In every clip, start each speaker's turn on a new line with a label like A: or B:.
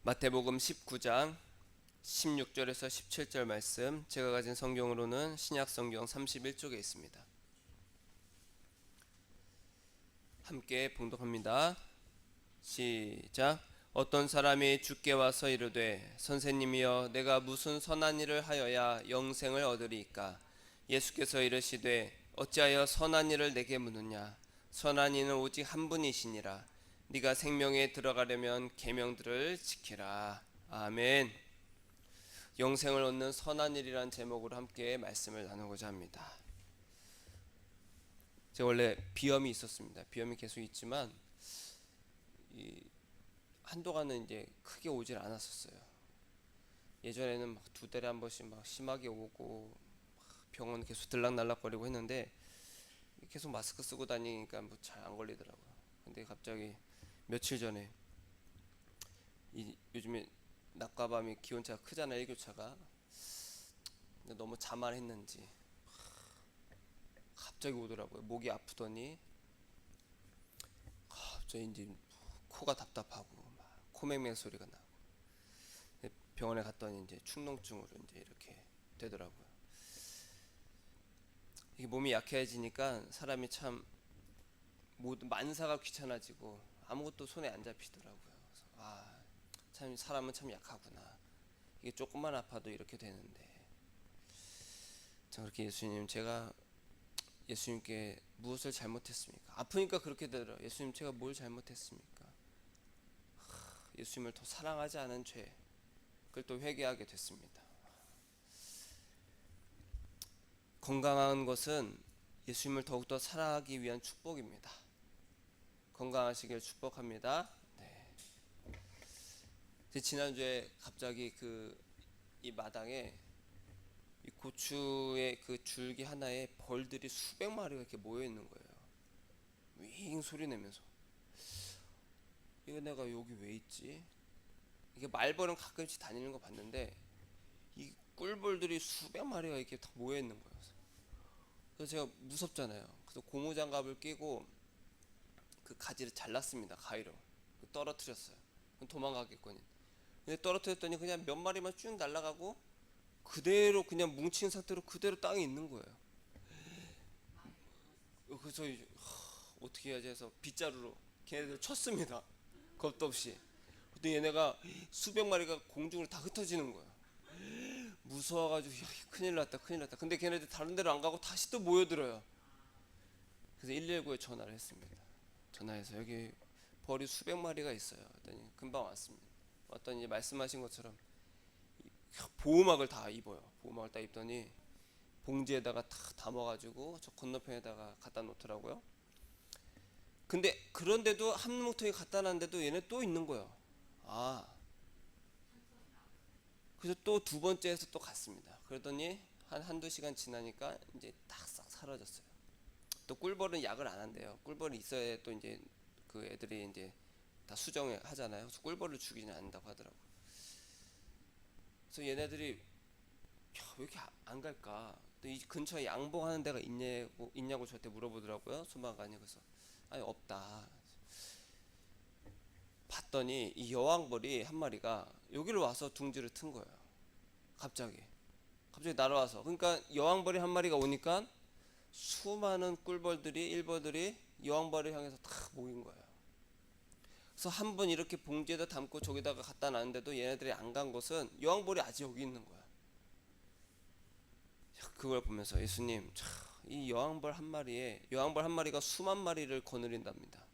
A: 마태복음 19장 16절에서 17절 말씀, 제가 가진 성경으로는 신약성경 31쪽에 있습니다. 함께 봉독합니다. 시작. 어떤 사람이 주께 와서 이르되 선생님이여 내가 무슨 선한 일을 하여야 영생을 얻으리이까? 예수께서 이르시되 어찌하여 선한 일을 내게 묻느냐? 선한 이는 오직 한 분이시니라. 네가 생명에 들어가려면 계명들을 지키라. 아멘. 영생을 얻는 선한 일이란 제목으로 함께 말씀을 나누고자 합니다. 제가 원래 비염이 있었습니다. 비염이 계속 있지만 한동안은 이제 크게 오질 않았었어요. 예전에는 막 두 달에 한 번씩 막 심하게 오고 병원 계속 들락날락거리고 했는데 계속 마스크 쓰고 다니니까 뭐 잘 안 걸리더라고요. 근데 갑자기 며칠 전에 요즘에 낮과 밤이 기온차가 크잖아요. 일교차가. 근데 너무 자만했는지 갑자기 오더라고요. 목이 아프더니 갑자기 이제 코가 답답하고 막 코맹맹 소리가 나고 병원에 갔더니 이제 축농증으로 이제 이렇게 되더라고요. 이게 몸이 약해지니까 사람이 참 모든 만사가 귀찮아지고 아무것도 손에 안 잡히더라고요. 그래서 참 사람은 참 약하구나. 이게 조금만 아파도 이렇게 되는데. 자, 그렇게 예수님, 제가 예수님께 무엇을 잘못했습니까? 아프니까 그렇게 되더라고요. 예수님, 제가 뭘 잘못했습니까? 예수님을 더 사랑하지 않은 죄, 그걸 또 회개하게 됐습니다. 건강한 것은 예수님을 더욱더 사랑하기 위한 축복입니다. 건강하시길 축복합니다. 네. 지난주에 갑자기 이 마당에 이 고추의 그 줄기 하나에 벌들이 수백 마리가 이렇게 모여 있는 거예요. 윙 소리 내면서. 이거 내가 여기 왜 있지? 이게 말벌은 가끔씩 다니는 거 봤는데 이 꿀벌들이 수백 마리가 이렇게 다 모여 있는 거예요. 그래서 제가 무섭잖아요. 그래서 고무장갑을 끼고 그 가지를 잘랐습니다. 가위로 떨어뜨렸어요. 도망가겠거니. 근데 떨어뜨렸더니 그냥 몇 마리만 쭉 날아가고 그대로 그냥 뭉친 상태로 그대로 땅에 있는 거예요. 그래서 어떻게 해야지 해서 빗자루로 걔네들 쳤습니다. 겁도 없이. 그때 얘네가 수백 마리가 공중으로 다 흩어지는 거예요. 무서워가지고 큰일 났다 큰일 났다. 근데 걔네들 다른 데로 안 가고 다시 또 모여들어요. 그래서 119에 전화를 했습니다. 전화해서 여기 벌이 수백 마리가 있어요. 그랬더니 금방 왔습니다. 왔더니 말씀하신 것처럼 보호막을 다 입어요. 보호막을 다 입더니 봉지에다가 다 담아가지고 저 건너편에다가 갖다 놓더라고요. 근데 그런데도 한 뭉텅이 갖다 놨는데도 얘네 또 있는 거예요. 그래서 또 두 번째에서 또 갔습니다. 그러더니 한두 시간 지나니까 이제 딱 싹 사라졌어요. 또 꿀벌은 약을 안 한대요. 꿀벌이 있어야 또 이제 그 애들이 이제 다 수정을 하잖아요. 그래서 꿀벌을 죽이지 않는다고 하더라고요. 그래서 얘네들이 왜 이렇게 안 갈까? 또 이 근처에 양봉하는 데가 있냐고 저한테 물어보더라고요. 소방관이. 그래서 아니 없다. 봤더니 이 여왕벌이 한 마리가 여기로 와서 둥지를 튼 거예요. 갑자기 날아와서. 그러니까 여왕벌이 한 마리가 오니까 수많은 꿀벌들이 일벌들이 여왕벌을 향해서 다 모인 거예요. 그래서 한 번 이렇게 봉지에다 담고 저기다가 갖다 놨는데도 얘네들이 안 간 것은 여왕벌이 아직 여기 있는 거야. 그걸 보면서 예수님, 이 여왕벌 한 마리가 수만 마리를 거느린답니다.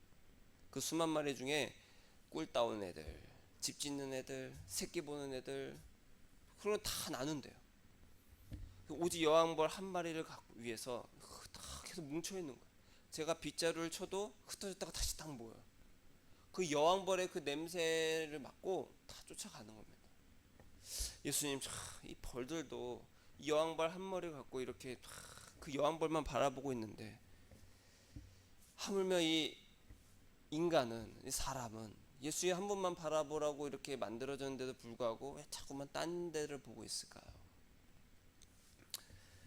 A: 그 수만 마리 중에 꿀 따온 애들, 집 짓는 애들, 새끼 보는 애들, 그런 거 다 나눈대요. 오직 여왕벌 한 마리를 위해서 다 계속 뭉쳐 있는 거예요. 제가 빗자루를 쳐도 흩어졌다가 다시 딱 모여요. 그 여왕벌의 그 냄새를 맡고 다 쫓아가는 겁니다. 예수님, 이 벌들도 이 여왕벌 한 마리 갖고 이렇게 그 여왕벌만 바라보고 있는데 하물며 이 인간은, 이 사람은 예수님 한 분만 바라보라고 이렇게 만들어졌는데도 불구하고 왜 자꾸만 딴 데를 보고 있을까요?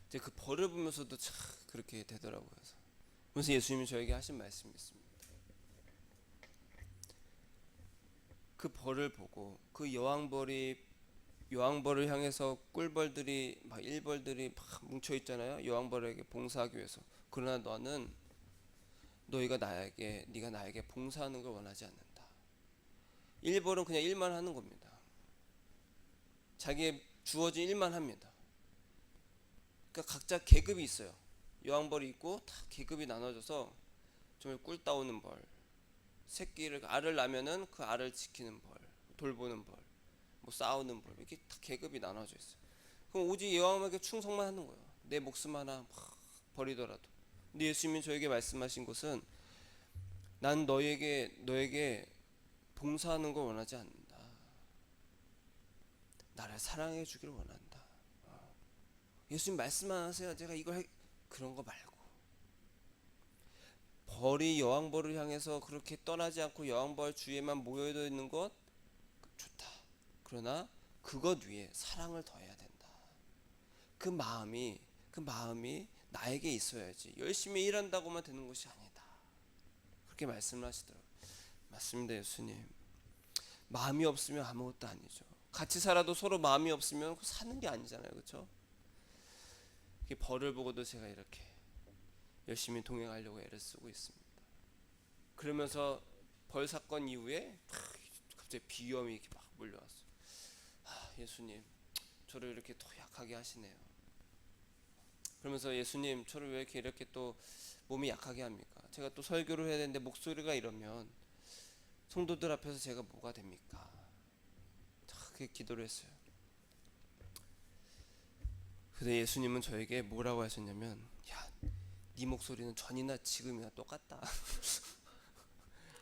A: 이제 그 벌을 보면서도 참 그렇게 되더라고요. 그래서 예수님이 저에게 하신 말씀이 있습니다. 그 벌을 보고 그 여왕벌을 향해서 꿀벌들이 막 일벌들이 막 뭉쳐 있잖아요. 여왕벌에게 봉사하기 위해서. 그러나 네가 나에게 봉사하는 걸 원하지 않는다. 일벌은 그냥 일만 하는 겁니다. 자기의 주어진 일만 합니다. 그러니까 각자 계급이 있어요. 여왕벌이 있고 다 계급이 나눠져서 정말 꿀 따오는 벌, 알을 낳으면은 그 알을 지키는 벌, 돌보는 벌, 뭐 싸우는 벌, 이렇게 다 계급이 나눠져 있어요. 그럼 오직 여호와에게 충성만 하는 거예요. 내 목숨 하나 막 버리더라도. 근데 예수님이 저에게 말씀하신 것은 난 너에게 봉사하는 걸 원하지 않는다. 나를 사랑해 주기를 원한다. 예수님 말씀만 하세요. 제가 그런 거 말고 벌이 여왕벌을 향해서 그렇게 떠나지 않고 여왕벌 주위에만 모여 있는 것 좋다. 그러나 그것 위에 사랑을 더해야 된다. 그 마음이 나에게 있어야지. 열심히 일한다고만 되는 것이 아니다. 그렇게 말씀을 하시더라고요. 맞습니다, 예수님. 마음이 없으면 아무것도 아니죠. 같이 살아도 서로 마음이 없으면 사는 게 아니잖아요, 그렇죠? 벌을 보고도 제가 이렇게 열심히 동행하려고 애를 쓰고 있습니다. 그러면서 벌 사건 이후에 갑자기 비염이 이렇게 막 몰려왔어요. 예수님, 저를 이렇게 또 약하게 하시네요. 그러면서 예수님, 저를 왜 이렇게 또 몸이 약하게 합니까? 제가 또 설교를 해야 되는데 목소리가 이러면 성도들 앞에서 제가 뭐가 됩니까? 그렇게 기도를 했어요. 근데 예수님은 저에게 뭐라고 하셨냐면, 야, 네 목소리는 전이나 지금이나 똑같다.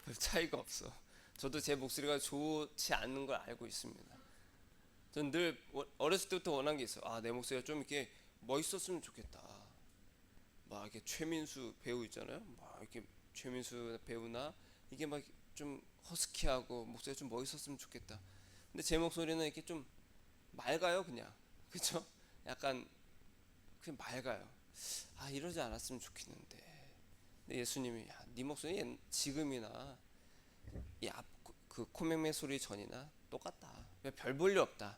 A: 별 차이가 없어. 저도 제 목소리가 좋지 않는 걸 알고 있습니다. 전 늘 어렸을 때부터 원한 게 있어요. 내 목소리가 좀 이렇게 멋있었으면 좋겠다. 막 이렇게 최민수 배우 있잖아요. 막 이렇게 최민수 배우나 이게 막 좀 허스키하고 목소리가 좀 멋있었으면 좋겠다. 근데 제 목소리는 이렇게 좀 맑아요, 그냥. 그렇죠? 약간 그냥 맑아요. 이러지 않았으면 좋겠는데. 근데 예수님이 네 목소리 지금이나 그 코맹맹 소리 전이나 똑같다. 별 볼 일 없다.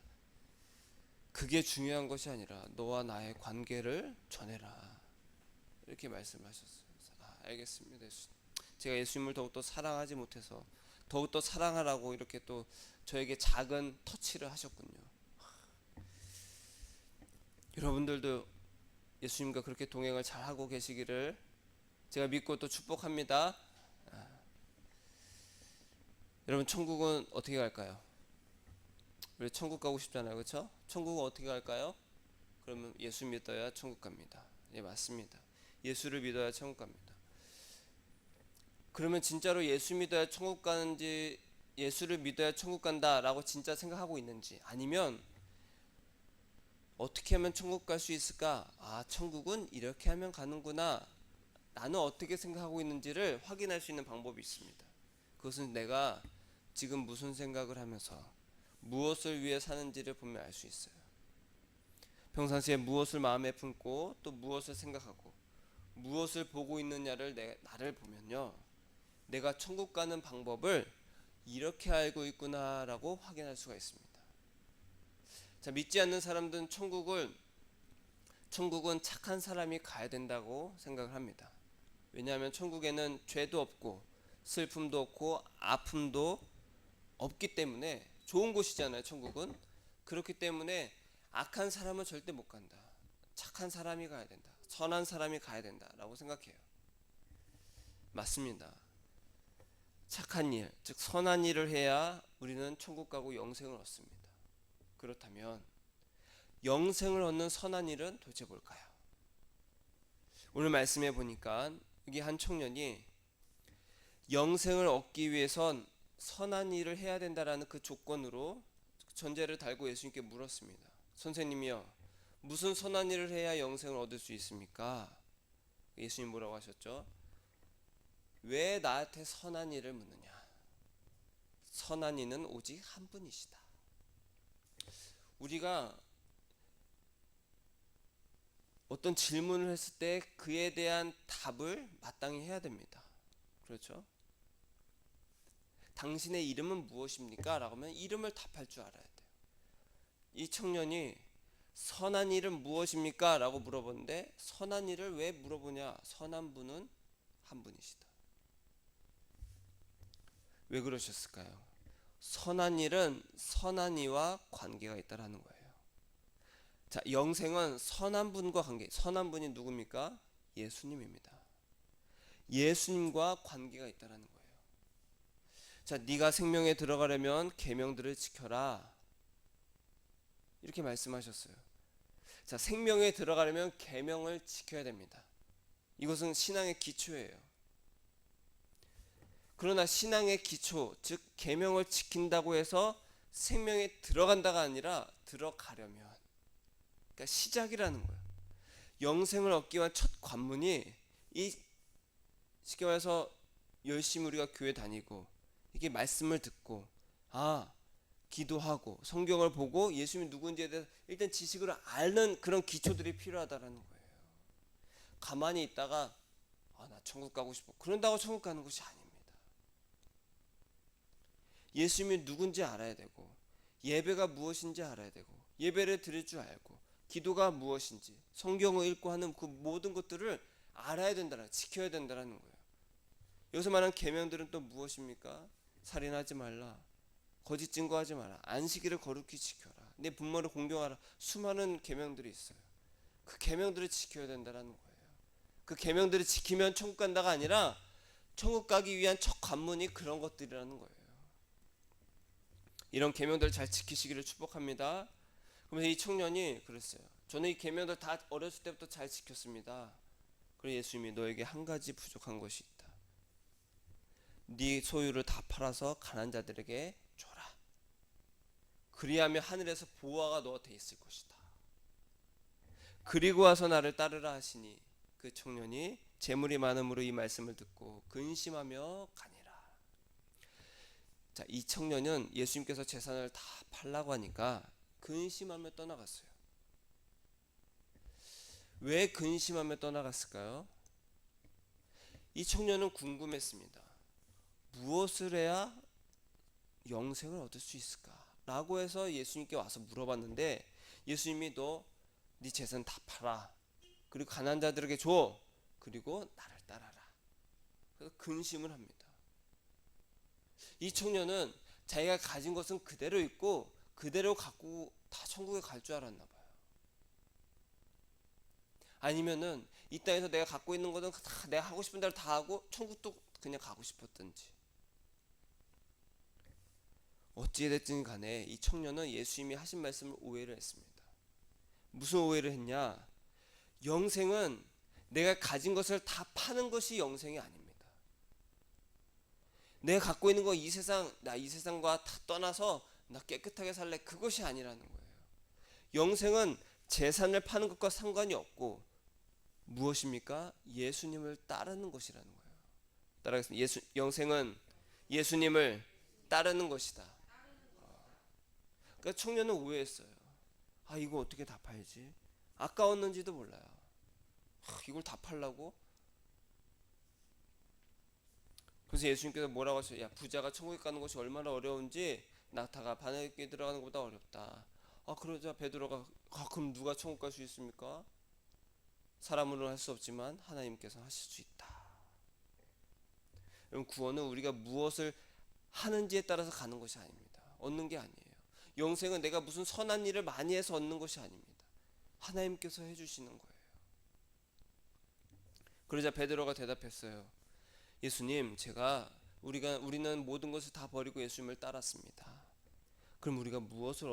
A: 그게 중요한 것이 아니라 너와 나의 관계를 전해라. 이렇게 말씀하셨어요. 알겠습니다. 제가 예수님을 더욱더 사랑하지 못해서 더욱더 사랑하라고 이렇게 또 저에게 작은 터치를 하셨군요. 여러분들도 예수님과 그렇게 동행을 잘 하고 계시기를 제가 믿고 또 축복합니다. 여러분, 천국은 어떻게 갈까요? 우리 천국 가고 싶잖아요, 그렇죠? 천국은 어떻게 갈까요? 그러면 예수 믿어야 천국 갑니다. 예, 맞습니다. 예수를 믿어야 천국 갑니다. 그러면 진짜로 예수 믿어야 천국 가는지, 예수를 믿어야 천국 간다라고 진짜 생각하고 있는지, 아니면 어떻게 하면 천국 갈 수 있을까? 천국은 이렇게 하면 가는구나. 나는 어떻게 생각하고 있는지를 확인할 수 있는 방법이 있습니다. 그것은 내가 지금 무슨 생각을 하면서 무엇을 위해 사는지를 보면 알 수 있어요. 평상시에 무엇을 마음에 품고 또 무엇을 생각하고 무엇을 보고 있느냐를 나를 보면요, 내가 천국 가는 방법을 이렇게 알고 있구나라고 확인할 수가 있습니다. 자, 믿지 않는 사람들은 천국은 착한 사람이 가야 된다고 생각을 합니다. 왜냐하면 천국에는 죄도 없고 슬픔도 없고 아픔도 없기 때문에 좋은 곳이잖아요, 천국은. 그렇기 때문에 악한 사람은 절대 못 간다. 착한 사람이 가야 된다. 선한 사람이 가야 된다라고 생각해요. 맞습니다. 착한 일, 즉 선한 일을 해야 우리는 천국 가고 영생을 얻습니다. 그렇다면 영생을 얻는 선한 일은 도대체 뭘까요? 오늘 말씀해 보니까 여기 한 청년이 영생을 얻기 위해선 선한 일을 해야 된다라는 그 조건으로 전제를 달고 예수님께 물었습니다. 선생님이요, 무슨 선한 일을 해야 영생을 얻을 수 있습니까? 예수님 뭐라고 하셨죠? 왜 나한테 선한 일을 묻느냐? 선한 이는 오직 한 분이시다. 우리가 어떤 질문을 했을 때 그에 대한 답을 마땅히 해야 됩니다. 그렇죠? 당신의 이름은 무엇입니까? 라고 하면 이름을 답할 줄 알아야 돼요. 이 청년이 선한 일은 무엇입니까? 라고 물어보는데 선한 일을 왜 물어보냐? 선한 분은 한 분이시다. 왜 그러셨을까요? 선한 일은 선한 이와 관계가 있다라는 거예요. 자, 영생은 선한 분과 관계. 선한 분이 누굽니까? 예수님입니다. 예수님과 관계가 있다라는 거예요. 자, 네가 생명에 들어가려면 계명들을 지켜라. 이렇게 말씀하셨어요. 자, 생명에 들어가려면 계명을 지켜야 됩니다. 이것은 신앙의 기초예요. 그러나 신앙의 기초, 즉 계명을 지킨다고 해서 생명에 들어간다가 아니라 들어가려면, 그러니까 시작이라는 거예요. 영생을 얻기 위한 첫 관문이 이 쉽게 말해서 열심히 우리가 교회 다니고 이게 말씀을 듣고 기도하고 성경을 보고 예수님이 누군지에 대해서 일단 지식을 아는 그런 기초들이 필요하다라는 거예요. 가만히 있다가 나 천국 가고 싶어 그런다고 천국 가는 것이 아닙니다. 예수님이 누군지 알아야 되고 예배가 무엇인지 알아야 되고 예배를 드릴 줄 알고 기도가 무엇인지 성경을 읽고 하는 그 모든 것들을 알아야 된다는, 지켜야 된다는 거예요. 여기서 말하는 계명들은 또 무엇입니까? 살인하지 말라, 거짓 증거하지 마라, 안식일을 거룩히 지켜라, 내 부모를 공경하라. 수많은 계명들이 있어요. 그 계명들을 지켜야 된다는 거예요. 그 계명들을 지키면 천국 간다가 아니라 천국 가기 위한 첫 관문이 그런 것들이라는 거예요. 이런 계명들을 잘 지키시기를 축복합니다. 그러면서 이 청년이 그랬어요. 저는 이 계명들 다 어렸을 때부터 잘 지켰습니다. 그래서 예수님이 너에게 한 가지 부족한 것이 있다. 네 소유를 다 팔아서 가난한 자들에게 줘라. 그리하면 하늘에서 보화가 너한테 있을 것이다. 그리고 와서 나를 따르라 하시니 그 청년이 재물이 많음으로 이 말씀을 듣고 근심하며 가니라. 자, 이 청년은 예수님께서 재산을 다 팔라고 하니까 근심하며 떠나갔어요. 왜 근심하며 떠나갔을까요? 이 청년은 궁금했습니다. 무엇을 해야 영생을 얻을 수 있을까? 라고 해서 예수님께 와서 물어봤는데 예수님이 너 네 재산 다 팔아. 그리고 가난한 자들에게 줘. 그리고 나를 따라라. 그래서 근심을 합니다. 이 청년은 자기가 가진 것은 그대로 있고 그대로 갖고 다 천국에 갈 줄 알았나 봐요. 아니면은 이 땅에서 내가 갖고 있는 것은 다 내가 하고 싶은 대로 다 하고 천국도 그냥 가고 싶었든지. 어찌됐든 간에 이 청년은 예수님이 하신 말씀을 오해를 했습니다. 무슨 오해를 했냐? 영생은 내가 가진 것을 다 파는 것이 영생이 아닙니다. 내가 갖고 있는 거 이 세상, 나 이 세상과 다 떠나서 나 깨끗하게 살래, 그것이 아니라는 거예요. 영생은 재산을 파는 것과 상관이 없고 무엇입니까? 예수님을 따르는 것이라는 거예요. 따라하겠습니다. 영생은 예수님을 따르는 것이다. 그러니까 청년은 오해했어요. 이거 어떻게 다 팔지? 아까웠는지도 몰라요. 이걸 다 팔라고? 그래서 예수님께서 뭐라고 하셔요? 야, 부자가 천국에 가는 것이 얼마나 어려운지 낙타가 바늘에 들어가는 것보다 어렵다. 그러자 베드로가 그럼 누가 천국 갈 수 있습니까? 사람으로는 할 수 없지만 하나님께서 하실 수 있다. 여러분, 구원은 우리가 무엇을 하는지에 따라서 가는 것이 아닙니다. 얻는 게 아니에요. 영생은 내가 무슨 선한 일을 많이 해서 얻는 것이 아닙니다. 하나님께서 해주시는 거예요. 그러자 베드로가 대답했어요. 예수님, 우리는 모든 것을 다 버리고 예수님을 따랐습니다. 그럼 우리가 무엇을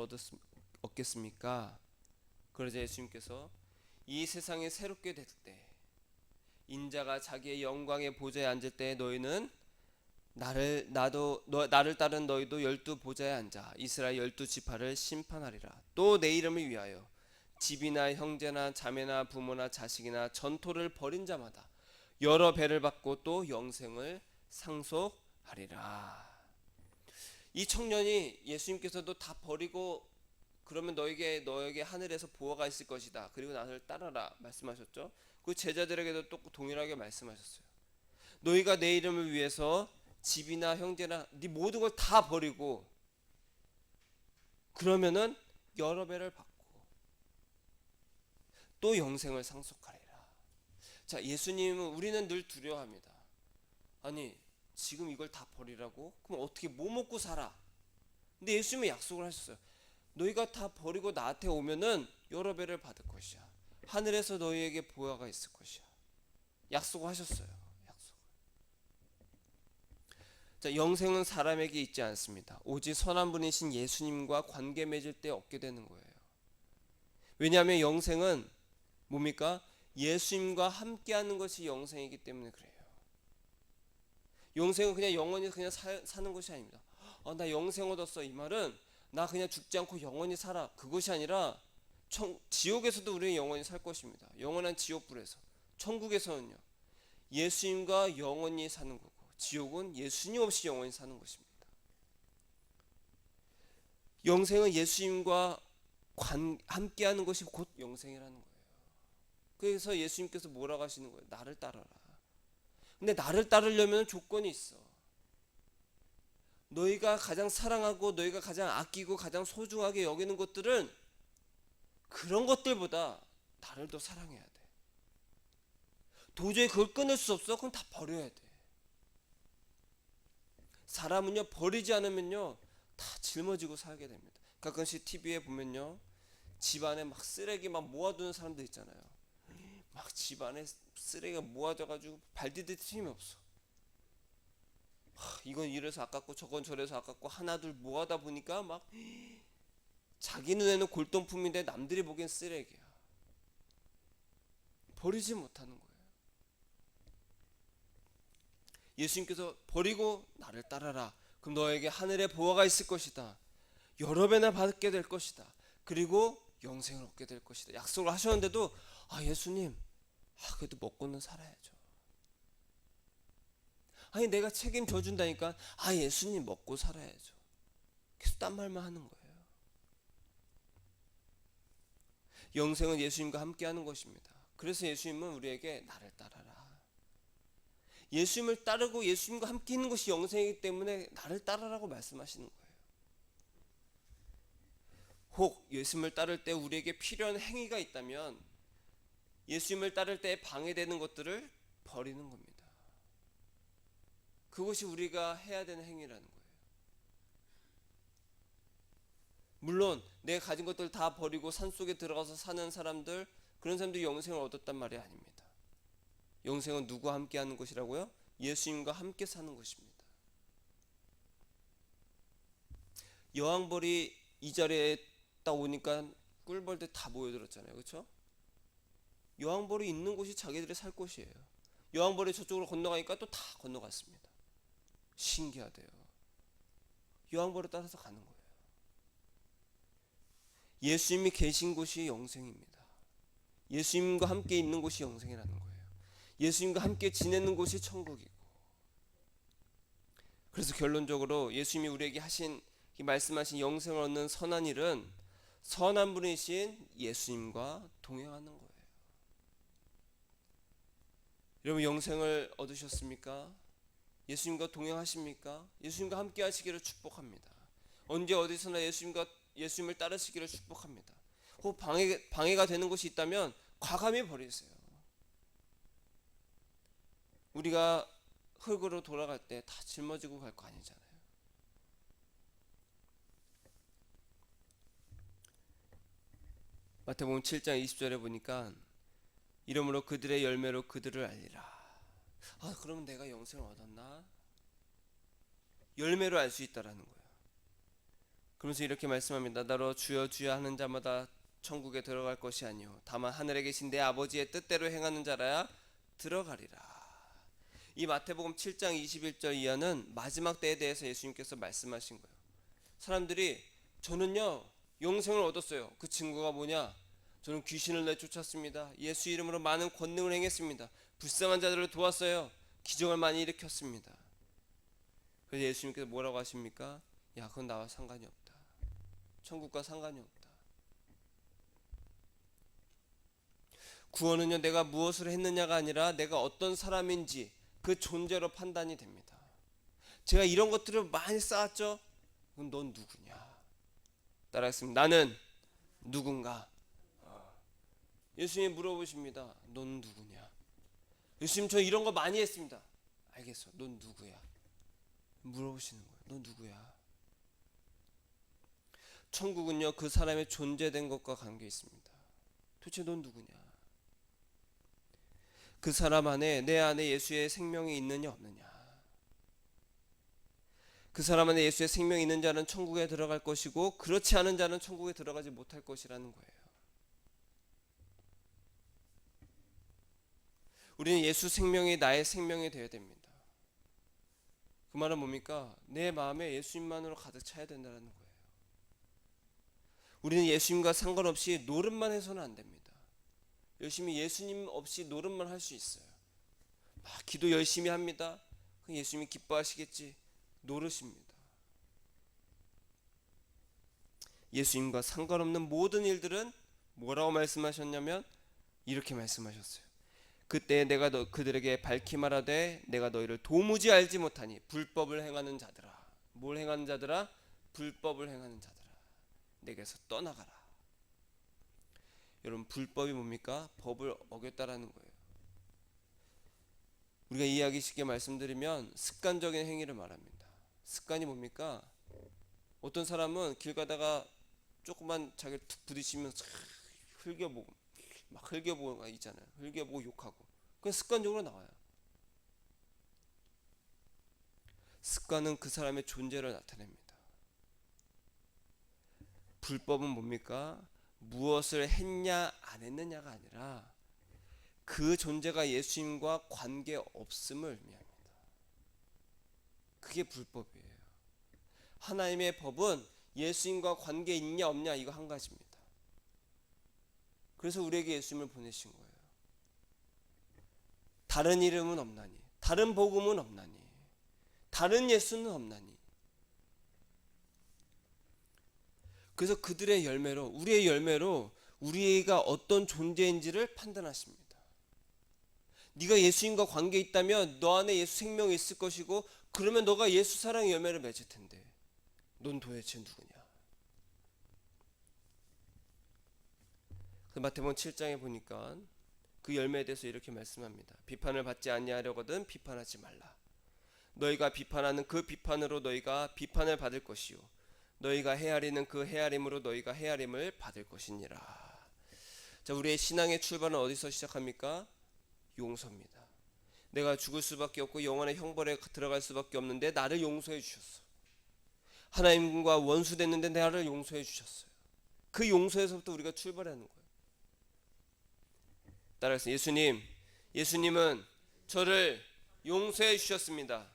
A: 얻겠습니까? 그러자 예수님께서 이 세상이 새롭게 될 때, 인자가 자기의 영광의 보좌에 앉을 때 너희는 나를 따른 너희도 12 보좌에 앉아 이스라엘 12 지파를 심판하리라. 또 내 이름을 위하여 집이나 형제나 자매나 부모나 자식이나 전토를 벌인 자마다 여러 배를 받고 또 영생을 상속하리라. 이 청년이 예수님께서도 다 버리고 그러면 너에게 하늘에서 보화가 있을 것이다. 그리고 나를 따라라 말씀하셨죠. 그 제자들에게도 또 동일하게 말씀하셨어요. 너희가 내 이름을 위해서 집이나 형제나 네 모든 걸 다 버리고 그러면은 여러 배를 받고 또 영생을 상속하리라. 자, 예수님은 우리는 늘 두려워합니다. 아니, 지금 이걸 다 버리라고? 그럼 어떻게 뭐 먹고 살아? 근데 예수님은 약속을 하셨어요. 너희가 다 버리고 나한테 오면은 여러 배를 받을 것이야. 하늘에서 너희에게 보화가 있을 것이야. 약속을 하셨어요. 약속. 자, 영생은 사람에게 있지 않습니다. 오직 선한 분이신 예수님과 관계 맺을 때 얻게 되는 거예요. 왜냐하면 영생은 뭡니까? 예수님과 함께하는 것이 영생이기 때문에 그래요. 영생은 그냥 영원히 그냥 사는 것이 아닙니다. 나 영생 얻었어. 이 말은 나 그냥 죽지 않고 영원히 살아. 그것이 아니라 지옥에서도 우리는 영원히 살 것입니다. 영원한 지옥불에서. 천국에서는요. 예수님과 영원히 사는 거고 지옥은 예수님 없이 영원히 사는 것입니다. 영생은 예수님과 함께하는 것이 곧 영생이라는 거예요. 그래서 예수님께서 뭐라고 하시는 거예요? 나를 따라라. 근데 나를 따르려면 조건이 있어. 너희가 가장 사랑하고 너희가 가장 아끼고 가장 소중하게 여기는 것들은 그런 것들보다 나를 더 사랑해야 돼. 도저히 그걸 끊을 수 없어. 그럼 다 버려야 돼. 사람은요 버리지 않으면요 다 짊어지고 살게 됩니다. 가끔씩 TV에 보면요 집안에 막 쓰레기 막 모아두는 사람들 있잖아요. 막 집안에 쓰레기가 모아져가지고 발 디딜 틈이 없어. 이건 이래서 아깝고 저건 저래서 아깝고 하나둘 모아다 보니까 막 자기 눈에는 골동품인데 남들이 보기엔 쓰레기야. 버리지 못하는 거예요. 예수님께서 버리고 나를 따라라. 그럼 너에게 하늘의 보화가 있을 것이다. 여러 배나 받게 될 것이다. 그리고 영생을 얻게 될 것이다. 약속을 하셨는데도 예수님 그래도 먹고는 살아야죠. 아니 내가 책임져 준다니까 예수님 먹고 살아야죠. 계속 딴 말만 하는 거예요. 영생은 예수님과 함께 하는 것입니다. 그래서 예수님은 우리에게 나를 따라라. 예수님을 따르고 예수님과 함께 있는 것이 영생이기 때문에 나를 따르라고 말씀하시는 거예요. 혹 예수님을 따를 때 우리에게 필요한 행위가 있다면 예수님을 따를 때 방해되는 것들을 버리는 겁니다. 그것이 우리가 해야 되는 행위라는 거예요. 물론 내가 가진 것들 다 버리고 산속에 들어가서 사는 사람들, 그런 사람들이 영생을 얻었단 말이 아닙니다. 영생은 누구와 함께 하는 것이라고요? 예수님과 함께 사는 것입니다. 여왕벌이 이 자리에 딱 오니까 꿀벌들 다 모여들었잖아요. 그렇죠? 여왕벌이 있는 곳이 자기들이 살 곳이에요. 여왕벌이 저쪽으로 건너가니까 또 다 건너갔습니다. 신기하대요. 여왕벌을 따라서 가는 거예요. 예수님이 계신 곳이 영생입니다. 예수님과 함께 있는 곳이 영생이라는 거예요. 예수님과 함께 지내는 곳이 천국이고. 그래서 결론적으로 예수님이 우리에게 말씀하신 영생을 얻는 선한 일은 선한 분이신 예수님과 동행하는 거예요. 여러분 영생을 얻으셨습니까? 예수님과 동행하십니까? 예수님과 함께 하시기를 축복합니다. 언제 어디서나 예수님을 따르시기를 축복합니다. 혹 방해가 되는 것이 있다면 과감히 버리세요. 우리가 흙으로 돌아갈 때 다 짊어지고 갈 거 아니잖아요. 마태복음 7장 20절에 보니까 이러므로 그들의 열매로 그들을 알리라. 그러면 내가 영생을 얻었나? 열매로 알 수 있다라는 거예요. 그러면서 이렇게 말씀합니다. 나로 주여 주여 하는 자마다 천국에 들어갈 것이 아니요 다만 하늘에 계신 내 아버지의 뜻대로 행하는 자라야 들어가리라. 이 마태복음 7장 21절 이하는 마지막 때에 대해서 예수님께서 말씀하신 거예요. 사람들이 저는요 영생을 얻었어요. 그 증거가 뭐냐? 저는 귀신을 내쫓았습니다. 예수 이름으로 많은 권능을 행했습니다. 불쌍한 자들을 도왔어요. 기적을 많이 일으켰습니다. 그래서 예수님께서 뭐라고 하십니까? 그건 나와 상관이 없다. 천국과 상관이 없다. 구원은요 내가 무엇을 했느냐가 아니라 내가 어떤 사람인지 그 존재로 판단이 됩니다. 제가 이런 것들을 많이 쌓았죠. 그럼 넌 누구냐? 따라했습니다. 나는 누군가? 예수님이 물어보십니다. 넌 누구냐? 예수님, 저 이런 거 많이 했습니다. 알겠어. 넌 누구야? 물어보시는 거예요. 넌 누구야? 천국은요, 그 사람의 존재된 것과 관계 있습니다. 도대체 넌 누구냐? 그 사람 안에, 내 안에 예수의 생명이 있느냐 없느냐? 그 사람 안에 예수의 생명이 있는 자는 천국에 들어갈 것이고, 그렇지 않은 자는 천국에 들어가지 못할 것이라는 거예요. 우리는 예수 생명이 나의 생명이 되어야 됩니다. 그 말은 뭡니까? 내 마음에 예수님만으로 가득 차야 된다는 거예요. 우리는 예수님과 상관없이 노릇만 해서는 안 됩니다. 열심히 예수님 없이 노릇만 할 수 있어요. 막 기도 열심히 합니다. 예수님이 기뻐하시겠지. 노릇입니다. 예수님과 상관없는 모든 일들은 뭐라고 말씀하셨냐면 이렇게 말씀하셨어요. 그때 내가 그들에게 밝히 말하되 내가 너희를 도무지 알지 못하니 불법을 행하는 자들아. 뭘 행하는 자들아? 불법을 행하는 자들아. 내게서 떠나가라. 여러분, 불법이 뭡니까? 법을 어겼다라는 거예요. 우리가 이해하기 쉽게 말씀드리면 습관적인 행위를 말합니다. 습관이 뭡니까? 어떤 사람은 길 가다가 조금만 자기를 툭 부딪히면서 흘겨보고 막 흘겨보고 있잖아요. 흘겨보고 욕하고. 그건 습관적으로 나와요. 습관은 그 사람의 존재를 나타냅니다. 불법은 뭡니까? 무엇을 했냐 안 했느냐가 아니라 그 존재가 예수님과 관계없음을 의미합니다. 그게 불법이에요. 하나님의 법은 예수님과 관계 있냐 없냐 이거 한 가지입니다. 그래서 우리에게 예수님을 보내신 거예요. 다른 이름은 없나니, 다른 복음은 없나니, 다른 예수는 없나니. 그래서 그들의 열매로, 우리의 열매로 우리가 어떤 존재인지를 판단하십니다. 네가 예수님과 관계 있다면 너 안에 예수 생명이 있을 것이고, 그러면 너가 예수 사랑의 열매를 맺을 텐데 넌 도대체 누구냐? 그 마태복음 7장에 보니까 그 열매에 대해서 이렇게 말씀합니다. 비판을 받지 아니하려거든 비판하지 말라. 너희가 비판하는 그 비판으로 너희가 비판을 받을 것이요 너희가 헤아리는 그 헤아림으로 너희가 헤아림을 받을 것이니라. 자, 우리의 신앙의 출발은 어디서 시작합니까? 용서입니다. 내가 죽을 수밖에 없고 영원의 형벌에 들어갈 수밖에 없는데 나를 용서해 주셨어. 하나님과 원수됐는데 나를 용서해 주셨어요. 그 용서에서부터 우리가 출발하는 거예요. 따라서 예수님은 저를 용서해 주셨습니다.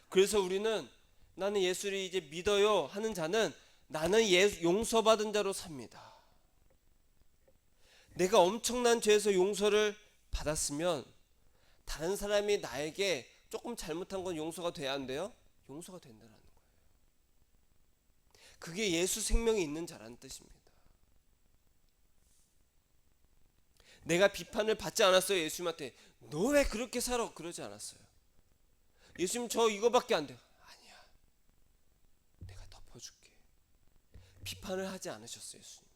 A: 그래서 우리는 나는 예수를 이제 믿어요 하는 자는 나는 용서받은 자로 삽니다. 내가 엄청난 죄에서 용서를 받았으면 다른 사람이 나에게 조금 잘못한 건 용서가 돼야 안 돼요? 용서가 된다는 거예요. 그게 예수 생명이 있는 자라는 뜻입니다. 내가 비판을 받지 않았어요. 예수님한테 너 왜 그렇게 살아? 그러지 않았어요. 예수님 저 이거밖에 안 돼요. 아니야, 내가 덮어줄게. 비판을 하지 않으셨어요. 예수님.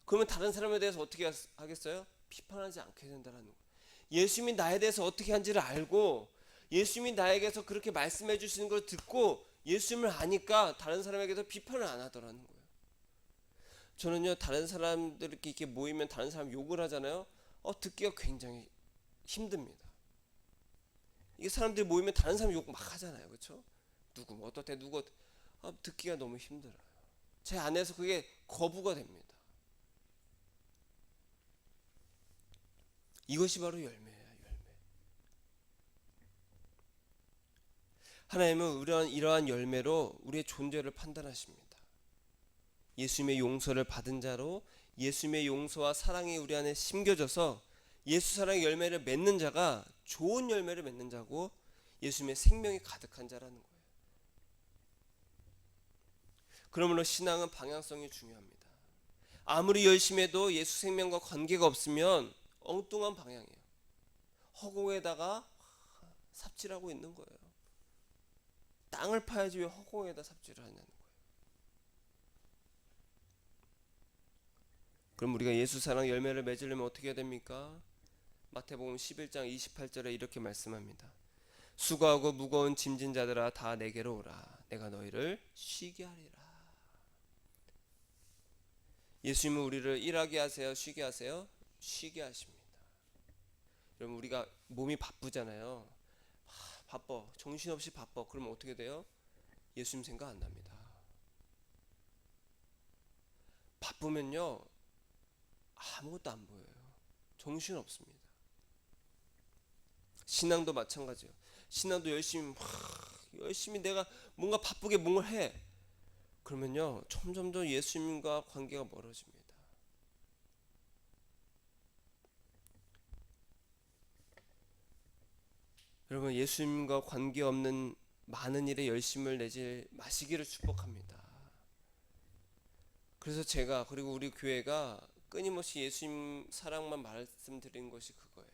A: 그러면 다른 사람에 대해서 어떻게 하겠어요? 비판하지 않게 된다는 거예요. 예수님이 나에 대해서 어떻게 한지를 알고 예수님이 나에게서 그렇게 말씀해 주시는 걸 듣고 예수님을 아니까 다른 사람에게서 비판을 안 하더라는 거예요. 저는요, 다른 사람들 이렇게 모이면 다른 사람 욕을 하잖아요. 듣기가 굉장히 힘듭니다. 이게 사람들이 모이면 다른 사람 욕 막 하잖아요. 그렇죠? 누구 뭐 어떻대 누구 듣기가 너무 힘들어요. 제 안에서 그게 거부가 됩니다. 이것이 바로 열매예요. 열매. 하나님은 이러한 열매로 우리의 존재를 판단하십니다. 예수님의 용서를 받은 자로 예수님의 용서와 사랑이 우리 안에 심겨져서 예수 사랑의 열매를 맺는 자가 좋은 열매를 맺는 자고 예수님의 생명이 가득한 자라는 거예요. 그러므로 신앙은 방향성이 중요합니다. 아무리 열심히 해도 예수 생명과 관계가 없으면 엉뚱한 방향이에요. 허공에다가 삽질하고 있는 거예요. 땅을 파야지 왜 허공에다 삽질을 하냐는 거예요. 그럼 우리가 예수 사랑 열매를 맺으려면 어떻게 해야 됩니까? 마태복음 11장 28절에 이렇게 말씀합니다. 수고하고 무거운 짐진 자들아 다 내게로 오라. 내가 너희를 쉬게 하리라. 예수님은 우리를 일하게 하세요? 쉬게 하세요? 쉬게 하십니다. 여러분 우리가 몸이 바쁘잖아요. 바빠. 정신없이 바빠. 그러면 어떻게 돼요? 예수님 생각 안 납니다. 바쁘면요 아무것도 안 보여요. 정신 없습니다. 신앙도 마찬가지예요. 신앙도 열심히 내가 뭔가 바쁘게 뭔가 해. 그러면요 점점점 예수님과 관계가 멀어집니다. 여러분 예수님과 관계없는 많은 일에 열심을 내지 마시기를 축복합니다. 그래서 제가 그리고 우리 교회가 끊임없이 예수님 사랑만 말씀드린 것이 그거예요.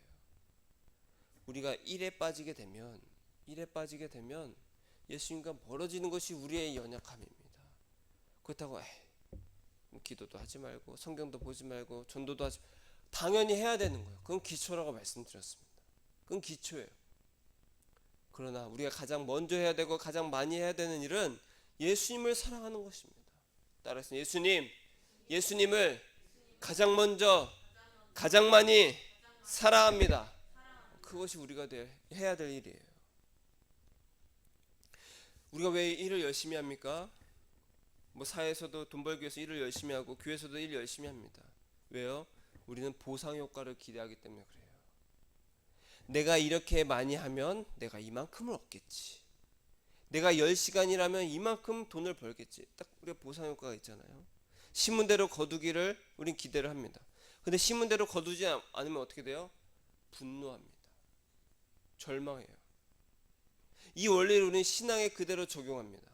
A: 우리가 일에 빠지게 되면 예수님과 멀어지는 것이 우리의 연약함입니다. 그렇다고 뭐 기도도 하지 말고 성경도 보지 말고 전도도 하지 당연히 해야 되는 거예요. 그건 기초라고 말씀드렸습니다. 그건 기초예요. 그러나 우리가 가장 먼저 해야 되고 가장 많이 해야 되는 일은 예수님을 사랑하는 것입니다. 따라서 예수님을 가장 먼저 가장 많이 사랑합니다. 그것이 우리가 해야 될 일이에요. 우리가 왜 일을 열심히 합니까? 뭐 사회에서도 돈 벌기 위해서 일을 열심히 하고 교회에서도 일 열심히 합니다. 왜요? 우리는 보상 효과를 기대하기 때문에 그래요. 내가 이렇게 많이 하면 내가 이만큼을 얻겠지. 내가 10시간이라면 이만큼 돈을 벌겠지. 딱 우리가 보상 효과가 있잖아요. 신문대로 거두기를 우린 기대를 합니다. 근데 신문대로 거두지 않으면 어떻게 돼요? 분노합니다. 절망해요. 이 원리를 우리는 신앙에 그대로 적용합니다.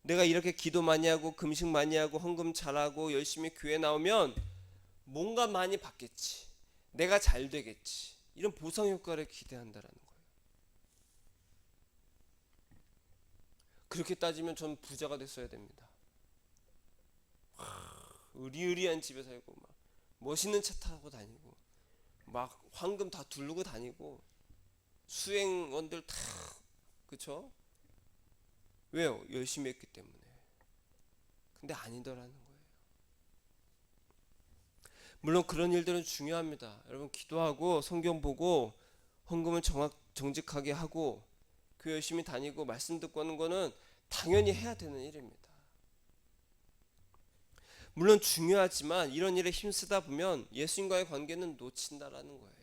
A: 내가 이렇게 기도 많이 하고 금식 많이 하고 헌금 잘하고 열심히 교회 나오면 뭔가 많이 받겠지. 내가 잘 되겠지. 이런 보상 효과를 기대한다라는 거예요. 그렇게 따지면 전 부자가 됐어야 됩니다. 의리의리한 집에 살고 막 멋있는 차 타고 다니고 막 황금 다 두르고 다니고 수행원들 다 그쵸? 왜요? 열심히 했기 때문에. 근데 아니더라는 거예요. 물론 그런 일들은 중요합니다. 여러분 기도하고 성경 보고 헌금을 정직하게 하고 교회 열심히 다니고 말씀 듣고 하는 거는 당연히 해야 되는 일입니다. 물론 중요하지만 이런 일에 힘쓰다 보면 예수님과의 관계는 놓친다라는 거예요.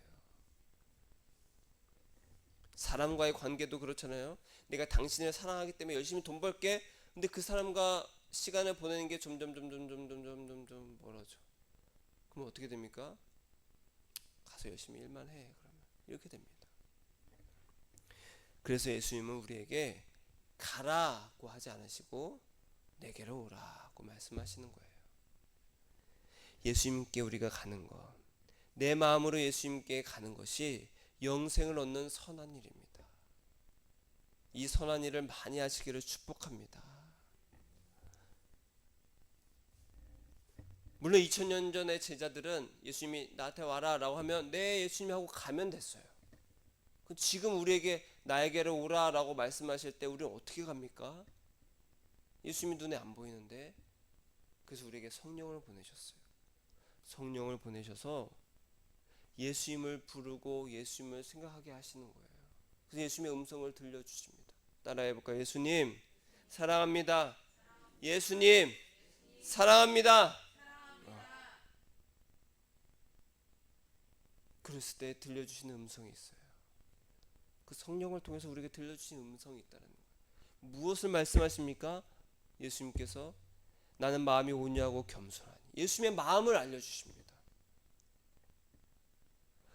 A: 사람과의 관계도 그렇잖아요. 내가 당신을 사랑하기 때문에 열심히 돈 벌게. 근데 그 사람과 시간을 보내는 게 점점 멀어져. 그럼 어떻게 됩니까? 가서 열심히 일만 해. 그러면 이렇게 됩니다. 그래서 예수님은 우리에게 가라고 하지 않으시고 내게로 오라고 말씀하시는 거예요. 예수님께 우리가 가는 것, 내 마음으로 예수님께 가는 것이 영생을 얻는 선한 일입니다. 이 선한 일을 많이 하시기를 축복합니다. 물론 2000년 전의 제자들은 예수님이 나한테 와라 라고 하면 네 예수님 하고 가면 됐어요. 지금 우리에게 나에게로 오라 라고 말씀하실 때 우리는 어떻게 갑니까? 예수님이 눈에 안 보이는데. 그래서 우리에게 성령을 보내셨어요. 성령을 보내셔서 예수님을 부르고 예수님을 생각하게 하시는 거예요. 그래서 예수님의 음성을 들려주십니다. 따라해 볼까요? 예수님 사랑합니다. 예수님 사랑합니다. 그랬을 때 들려주시는 음성이 있어요. 그 성령을 통해서 우리에게 들려주시는 음성이 있다는 거예요. 무엇을 말씀하십니까? 예수님께서 나는 마음이 온유하고 겸손하니. 예수님의 마음을 알려주십니다.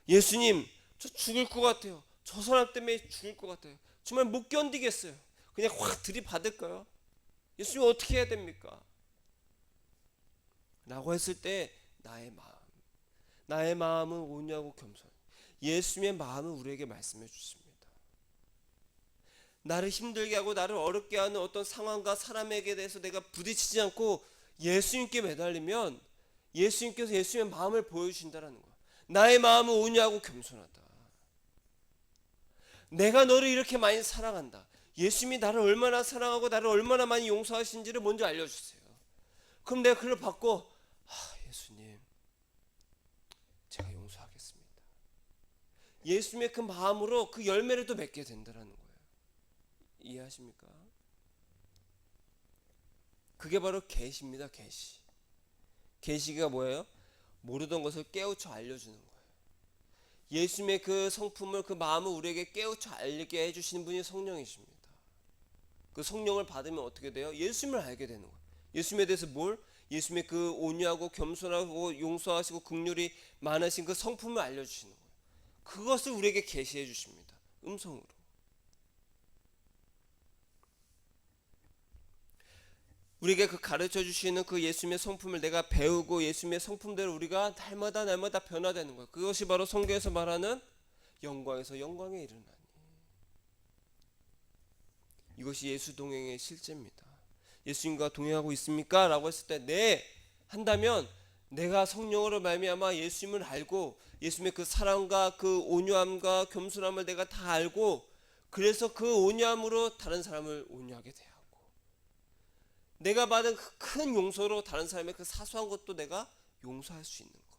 A: 예수님 저 죽을 것 같아요. 저 사람 때문에 죽을 것 같아요. 정말 못 견디겠어요. 그냥 확 들이받을까요? 예수님 어떻게 해야 됩니까? 라고 했을 때 나의 마음은 온유하고 겸손. 예수님의 마음을 우리에게 말씀해 주십니다. 나를 힘들게 하고 나를 어렵게 하는 어떤 상황과 사람에게 대해서 내가 부딪히지 않고 예수님께 매달리면 예수님께서 예수님의 마음을 보여주신다라는 거야. 나의 마음은 온유하고 겸손하다. 내가 너를 이렇게 많이 사랑한다. 예수님이 나를 얼마나 사랑하고 나를 얼마나 많이 용서하신지를 먼저 알려주세요. 그럼 내가 그걸 받고 예수님 제가 용서하겠습니다. 예수님의 그 마음으로 그 열매를 또 맺게 된다는 거예요. 이해하십니까? 그게 바로 계시입니다. 계시. 계시가 뭐예요? 모르던 것을 깨우쳐 알려주는 거예요. 예수님의 그 성품을, 그 마음을 우리에게 깨우쳐 알게 해주시는 분이 성령이십니다. 그 성령을 받으면 어떻게 돼요? 예수님을 알게 되는 거예요. 예수님에 대해서 뭘? 예수님의 그 온유하고 겸손하고 용서하시고 긍휼이 많으신 그 성품을 알려주시는 거예요. 그것을 우리에게 계시해 주십니다. 음성으로. 우리에게 그 가르쳐 주시는 그 예수님의 성품을 내가 배우고 예수님의 성품대로 우리가 날마다 변화되는 거예요. 그것이 바로 성경에서 말하는 영광에서 영광에 이르나니. 이것이 예수 동행의 실제입니다. 예수님과 동행하고 있습니까? 라고 했을 때 네 한다면 내가 성령으로 말미암아 예수님을 알고 예수님의 그 사랑과 그 온유함과 겸손함을 내가 다 알고 그래서 그 온유함으로 다른 사람을 온유하게 대하고 내가 받은 그 큰 용서로 다른 사람의 그 사소한 것도 내가 용서할 수 있는 것.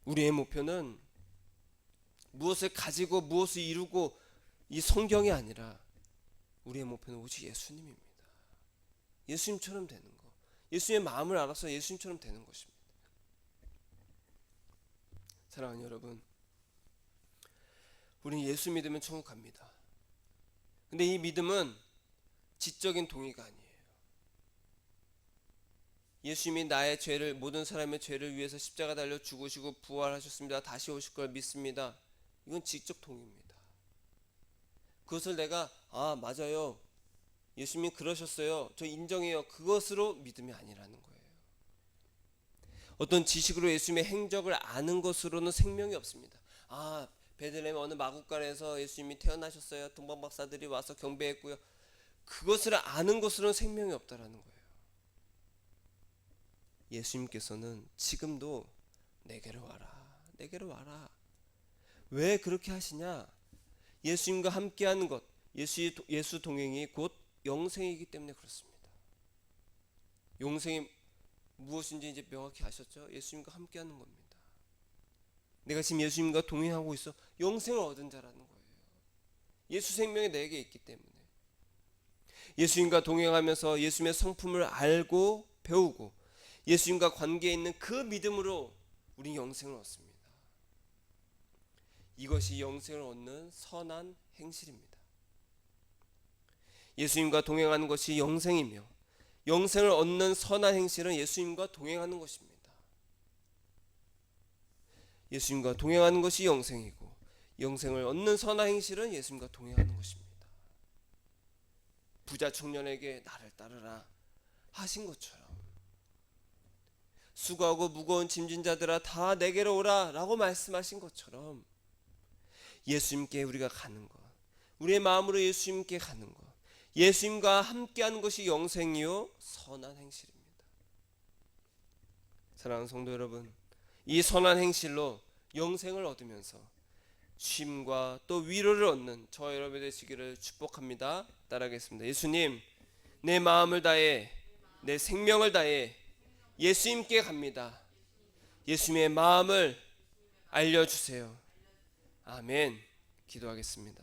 A: 우리의 목표는 무엇을 가지고 무엇을 이루고 이 성경이 아니라 우리의 목표는 오직 예수님입니다. 예수님처럼 되는 것. 예수님의 마음을 알아서 예수님처럼 되는 것입니다. 사랑하는 여러분, 우리는 예수 믿으면 천국 갑니다. 근데 이 믿음은 지적인 동의가 아니에요. 예수님이 나의 죄를, 모든 사람의 죄를 위해서 십자가 달려 죽으시고 부활하셨습니다. 다시 오실 걸 믿습니다. 이건 지적 동의입니다. 그것을 내가 맞아요, 예수님이 그러셨어요, 저 인정해요, 그것으로 믿음이 아니라는 거예요. 어떤 지식으로 예수님의 행적을 아는 것으로는 생명이 없습니다. 베들레헴 어느 마구간에서 예수님이 태어나셨어요, 동방박사들이 와서 경배했고요, 그것을 아는 것으로는 생명이 없다라는 거예요. 예수님께서는 지금도 내게로 와라, 내게로 와라. 왜 그렇게 하시냐? 예수님과 함께하는 것, 예수 동행이 곧 영생이기 때문에 그렇습니다. 영생이 무엇인지 이제 명확히 아셨죠? 예수님과 함께하는 겁니다. 내가 지금 예수님과 동행하고 있어 영생을 얻은 자라는 거예요. 예수 생명이 내게 있기 때문에. 예수님과 동행하면서 예수님의 성품을 알고 배우고 예수님과 관계에 있는 그 믿음으로 우리 영생을 얻습니다. 이것이 영생을 얻는 선한 행실입니다. 예수님과 동행하는 것이 영생이며 영생을 얻는 선한 행실은 예수님과 동행하는 것입니다. 예수님과 동행하는 것이 영생이고 영생을 얻는 선한 행실은 예수님과 동행하는 것입니다. 부자 청년에게 나를 따르라 하신 것처럼 수고하고 무거운 짐진 자들아 다 내게로 오라 라고 말씀하신 것처럼 예수님께 우리가 가는 것, 우리의 마음으로 예수님께 가는 것, 예수님과 함께하는 것이 영생이요 선한 행실입니다. 사랑하는 성도 여러분, 이 선한 행실로 영생을 얻으면서 쉼과 또 위로를 얻는 저와 여러분이 되시기를 축복합니다. 따라하겠습니다. 예수님, 내 마음을 다해 내 생명을 다해 예수님께 갑니다. 예수님의 마음을 알려주세요. 아멘. 기도하겠습니다.